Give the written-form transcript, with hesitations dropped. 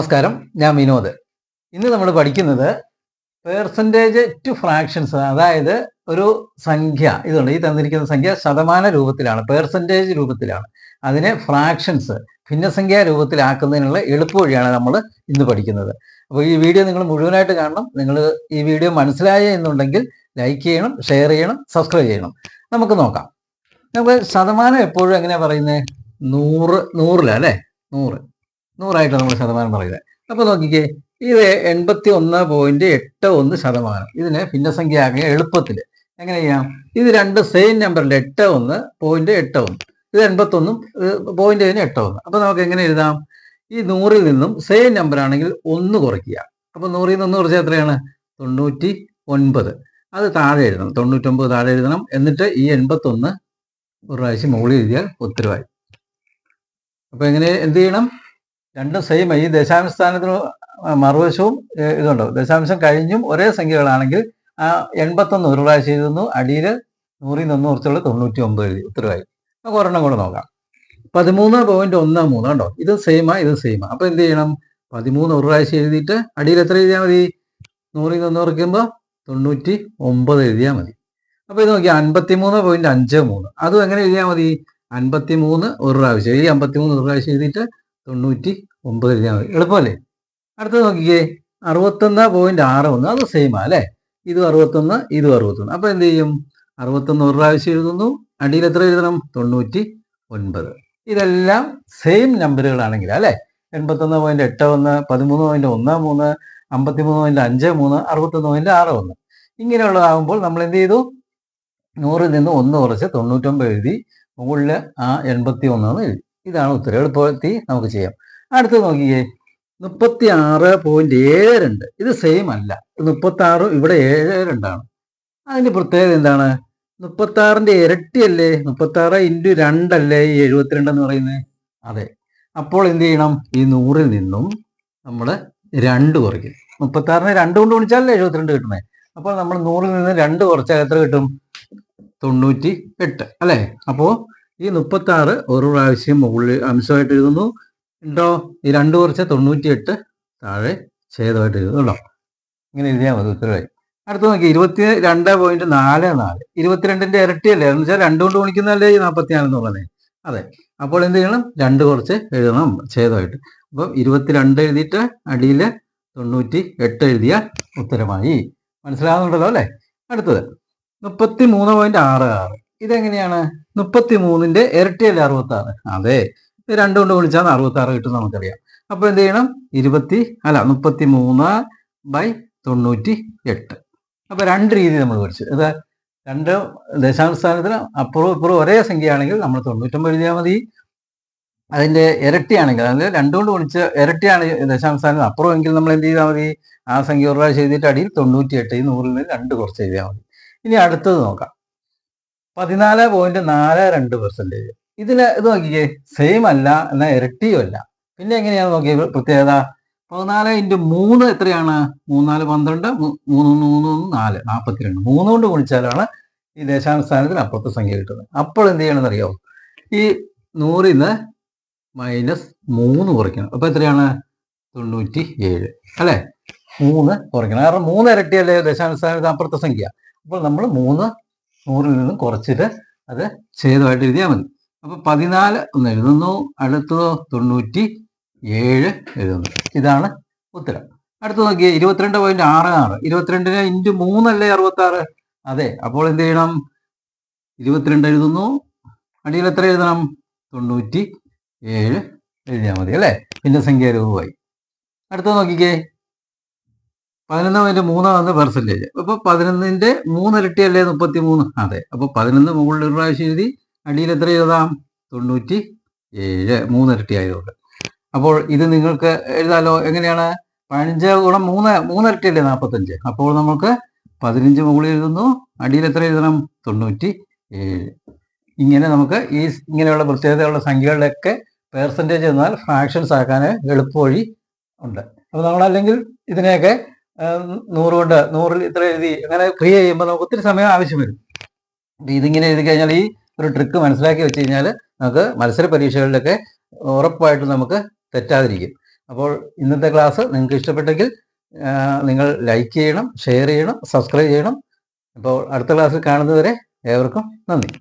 നമസ്കാരം, ഞാൻ വിനോദ്. ഇന്ന് നമ്മൾ പഠിക്കുന്നത് പെർസെൻറ്റേജ് ടു ഫ്രാക്ഷൻസ്. അതായത് ഒരു സംഖ്യ ഇതുണ്ട്, ഈ തന്നിരിക്കുന്ന സംഖ്യ ശതമാന രൂപത്തിലാണ്, പെർസെൻറ്റേജ് രൂപത്തിലാണ്. അതിനെ ഫ്രാക്ഷൻസ് ഭിന്നസംഖ്യാ രൂപത്തിലാക്കുന്നതിനുള്ള എളുപ്പവഴിയാണ് നമ്മൾ ഇന്ന് പഠിക്കുന്നത്. അപ്പോൾ ഈ വീഡിയോ നിങ്ങൾ മുഴുവനായിട്ട് കാണണം. നിങ്ങൾ ഈ വീഡിയോ മനസ്സിലായ എന്നുണ്ടെങ്കിൽ ലൈക്ക് ചെയ്യണം, ഷെയർ ചെയ്യണം, സബ്സ്ക്രൈബ് ചെയ്യണം. നമുക്ക് നോക്കാം. നമുക്ക് ശതമാനം എപ്പോഴും എങ്ങനെയാണ് പറയുന്നത്? 100 അല്ലേ? 100 നമ്മൾ ശതമാനം പറയുന്നത്. അപ്പോൾ നോക്കിക്കേ, ഇത് 81.81%. ഇതിനെ ഭിന്നസംഖ്യ ആക്കിയ എളുപ്പത്തിൽ എങ്ങനെ ചെയ്യാം? ഇത് രണ്ട് സെയിം നമ്പറിൽ 81.81, ഇത് 81, പോയിന്റ് 81. അപ്പോൾ നമുക്ക് എങ്ങനെ എഴുതാം? ഈ 100ൽ നിന്നും സെയിം നമ്പർ ആണെങ്കിൽ 1 കുറയ്ക്കുക. അപ്പോൾ 100ൽ നിന്ന് 1 കുറച്ചാൽ എത്രയാണ്? 99. അത് താഴെ എഴുതണം, 99 താഴെ എഴുതണം. എന്നിട്ട് ഈ 81 ഒരു പ്രാവശ്യം മുകളിൽ എഴുതിയാൽ ഉത്തരവായി. അപ്പോൾ എങ്ങനെ എന്ത് ചെയ്യണം? രണ്ടും സെയിം. ഈ ദശാംശ സ്ഥാനത്തിന് മറുവശവും ഇതുണ്ടോ, ദശാംശം കഴിഞ്ഞും ഒരേ സംഖ്യകളാണെങ്കിൽ ആ 81 ഒരു പ്രാവശ്യം എഴുതുന്നു, അടിയിൽ 100ൽ നിന്ന് കുറച്ചുള്ള 99 എഴുതി, ഉത്തരവായി. നമുക്ക് ഒരെണ്ണം കൂടെ നോക്കാം. 13.13 കണ്ടോ, ഇത് സെയിമാ, ഇത് സെയിമാ. അപ്പോൾ എന്ത് ചെയ്യണം? 13 ഒരു പ്രാവശ്യം എഴുതിയിട്ട് അടിയിൽ എത്ര എഴുതിയാൽ മതി? 100ൽ നിന്ന് കുറയ്ക്കുമ്പോൾ 99 എഴുതിയാൽ മതി. അപ്പോൾ ഇത് നോക്കി 53.53, അതും എങ്ങനെ എഴുതിയാൽ മതി? 53 ഒരു പ്രാവശ്യം, ഈ 53 ഒരു പ്രാവശ്യം എഴുതിയിട്ട് 99 എഴുതിയാൽ മതി. എളുപ്പമല്ലേ? അടുത്തത് നോക്കിക്കേ, 61.61, അത് സെയിമാ അല്ലേ? ഇതും 61, ഇതും 61. അപ്പോൾ എന്ത് ചെയ്യും? 61 ഒരു പ്രാവശ്യം എഴുതുന്നു, അടിയിൽ എത്ര എഴുതണം? 99. ഇതെല്ലാം സെയിം നമ്പറുകളാണെങ്കിൽ അല്ലേ? 81.81, 13.13, 53.53, 61.61. ഇങ്ങനെയുള്ളതാകുമ്പോൾ നമ്മൾ എന്ത് ചെയ്തു? 100ൽ നിന്ന് 1 കുറച്ച് 99 എഴുതി, മുകളിൽ ആ 81 എഴുതി. ഇതാണ് ഉത്തരം. എളുപ്പത്തിൽ നമുക്ക് ചെയ്യാം. അടുത്തത് നോക്കിയേ, 36.72. ഇത് സെയിം അല്ല. 36 ഇവിടെ 72ആണ്. അതിന്റെ പ്രത്യേകത എന്താണ്? 36ന്റെ ഇരട്ടിയല്ലേ? 36 × 2 അല്ലേ ഈ 72 എന്ന് പറയുന്നത്? അതെ. അപ്പോൾ എന്ത് ചെയ്യണം? ഈ 100ൽ നിന്നും നമ്മൾ 2 കുറയ്ക്കും. 36നെ 2 കൊണ്ട് ഗുണിച്ചാലല്ലേ 72 കിട്ടുന്നത്. അപ്പോൾ നമ്മൾ 100ൽ നിന്ന് 2 കുറച്ചാൽ എത്ര കിട്ടും? 98 അല്ലേ? അപ്പോൾ ഈ 36 ഒരു പ്രാവശ്യം മുകളിൽ അംശമായിട്ട് എഴുതുന്നു, ഉണ്ടോ? ഈ 2 കുറച്ച് 98 താഴെ ഛേദമായിട്ട് എഴുതുന്നുണ്ടോ? ഇങ്ങനെ എഴുതിയാൽ മതി, ഉത്തരവായി. അടുത്ത് നോക്കി, 22.44. 22ന്റെ ഇരട്ടിയല്ലേ? എന്ന് വെച്ചാൽ 2 കൊണ്ട് ഗുണിക്കുന്നതല്ലേ ഈ 44 എന്ന് പറയുന്നത്? അതെ. അപ്പോൾ എന്ത് ചെയ്യണം? 2 കുറച്ച് എഴുതണം ഛേദമായിട്ട്. അപ്പം 22 എഴുതിയിട്ട് അടിയിൽ 98 എഴുതിയാൽ ഉത്തരമായി. മനസ്സിലാകുന്നുണ്ടല്ലോ അല്ലേ? അടുത്തത് 33.66. ഇതെങ്ങനെയാണ്? 33ന്റെ ഇരട്ടിയല്ലേ 66? അതെ. 2 കൊണ്ട് ഗുണിച്ചാൽ 66 കിട്ടും, നമുക്കറിയാം. അപ്പോൾ എന്ത് ചെയ്യണം? 33/98. അപ്പോൾ രണ്ട് രീതി നമ്മൾ പഠിച്ചു. ഇത് രണ്ട് ദശാംശ സ്ഥാനത്തിന് അപ്പുറവും ഇപ്പുറവും ഒരേ സംഖ്യയാണെങ്കിൽ നമ്മൾ 99 എഴുതിയാൽ മതി. അതിൻ്റെ ഇരട്ടിയാണെങ്കിൽ, അതായത് 2 കൊണ്ട് ഗുണിച്ച് ഇരട്ടിയാണ് ദശാംശ സ്ഥാനത്തിന് അപ്പുറമെങ്കിൽ നമ്മൾ എന്ത് ചെയ്താൽ മതി? ആ സംഖ്യ ഒരു പ്രാവശ്യം എഴുതിയിട്ട് അടിയിൽ 98, ഈ 100ൽ നിന്ന് 2 കുറച്ച് എഴുതിയാൽ മതി. ഇനി അടുത്തത് നോക്കാം. 14.42%. ഇതിന് ഇത് നോക്കിക്കേ, സെയിം അല്ല, എന്നാൽ ഇരട്ടിയും അല്ല. പിന്നെ എങ്ങനെയാണ് നോക്കിയ പ്രത്യേകത? 14 × 3 എത്രയാണ്? 3 4 12, 3 3 4 42. 3 കൊണ്ട് ഗുണിച്ചാലാണ് ഈ ദശാംശ സ്ഥാനത്തിന് അപ്പുറത്തെ സംഖ്യ കിട്ടുന്നത്. അപ്പോൾ എന്ത് ചെയ്യണമെന്ന് അറിയോ? ഈ 100ൽ നിന്ന് -3 കുറയ്ക്കണം. അപ്പോൾ എത്രയാണ്? 97 അല്ലേ? 3 കുറയ്ക്കണം. കാരണം 3 ഇരട്ടിയല്ലേ ദശാംശ സ്ഥാനത്തിന് അപ്പുറത്തെ സംഖ്യ. അപ്പോൾ നമ്മൾ 3 100ൽ നിന്നും കുറച്ചിട്ട് അത് ഛേദമായിട്ട് എഴുതിയാൽ മതി. അപ്പോൾ 14 ഒന്ന് എഴുതുന്നു, അടുത്തതോ 97 എഴുതുന്നു. ഇതാണ് ഉത്തരം. അടുത്ത് നോക്കിയേ, 22.66. 22നെ × 3 അല്ലേ 66? അതെ. അപ്പോൾ എന്ത് ചെയ്യണം? 22 എഴുതുന്നു, അടിയിൽ എത്ര എഴുതണം? 97 എഴുതിയാൽ മതി അല്ലേ? ഭിന്നസംഖ്യാ രൂപമായി. അടുത്ത നോക്കിക്കേ, 11.3 ആണ് പെർസെൻറ്റേജ്. അപ്പോൾ 11ന്റെ 3 ഇരട്ടിയല്ലേ 33? അതെ. അപ്പോൾ 11 മുകളിൽ ഒരു പ്രാവശ്യം എഴുതി, അടിയിൽ എത്ര എഴുതാം? 97, 3 ഇരട്ടി ആയതുകൊണ്ട്. അപ്പോൾ ഇത് നിങ്ങൾക്ക് എഴുതാലോ. എങ്ങനെയാണ്? 15 × 3 ഇരട്ടിയല്ലേ 45? അപ്പോൾ നമുക്ക് 15 മുകളിൽ എഴുതുന്നു, അടിയിൽ എത്ര എഴുതണം? 97. ഇങ്ങനെ നമുക്ക് ഈ ഇങ്ങനെയുള്ള പ്രത്യേകതയുള്ള സംഖ്യകളിലൊക്കെ പെർസെൻറ്റേജ് എന്നാൽ ഫ്രാക്ഷൻസ് ആക്കാൻ എളുപ്പവഴി ഉണ്ട്. അപ്പോൾ നമ്മളല്ലെങ്കിൽ ഇതിനെയൊക്കെ 100 കൊണ്ട് 100ൽ ഇത്ര എഴുതി അങ്ങനെ ക്രിയ ചെയ്യുമ്പോൾ നമുക്ക് ഒത്തിരി സമയം ആവശ്യം വരും. അപ്പോൾ ഇതിങ്ങനെ എഴുതി കഴിഞ്ഞാൽ, ഈ ഒരു ട്രിക്ക് മനസ്സിലാക്കി വെച്ച് കഴിഞ്ഞാൽ നമുക്ക് മത്സര പരീക്ഷകളിലൊക്കെ ഉറപ്പായിട്ടും നമുക്ക് തെറ്റാതിരിക്കും. അപ്പോൾ ഇന്നത്തെ ക്ലാസ് നിങ്ങൾക്ക് ഇഷ്ടപ്പെട്ടെങ്കിൽ നിങ്ങൾ ലൈക്ക് ചെയ്യണം, ഷെയർ ചെയ്യണം, സബ്സ്ക്രൈബ് ചെയ്യണം. അപ്പോൾ അടുത്ത ക്ലാസ്സിൽ കാണുന്നതുവരെ ഏവർക്കും നന്ദി.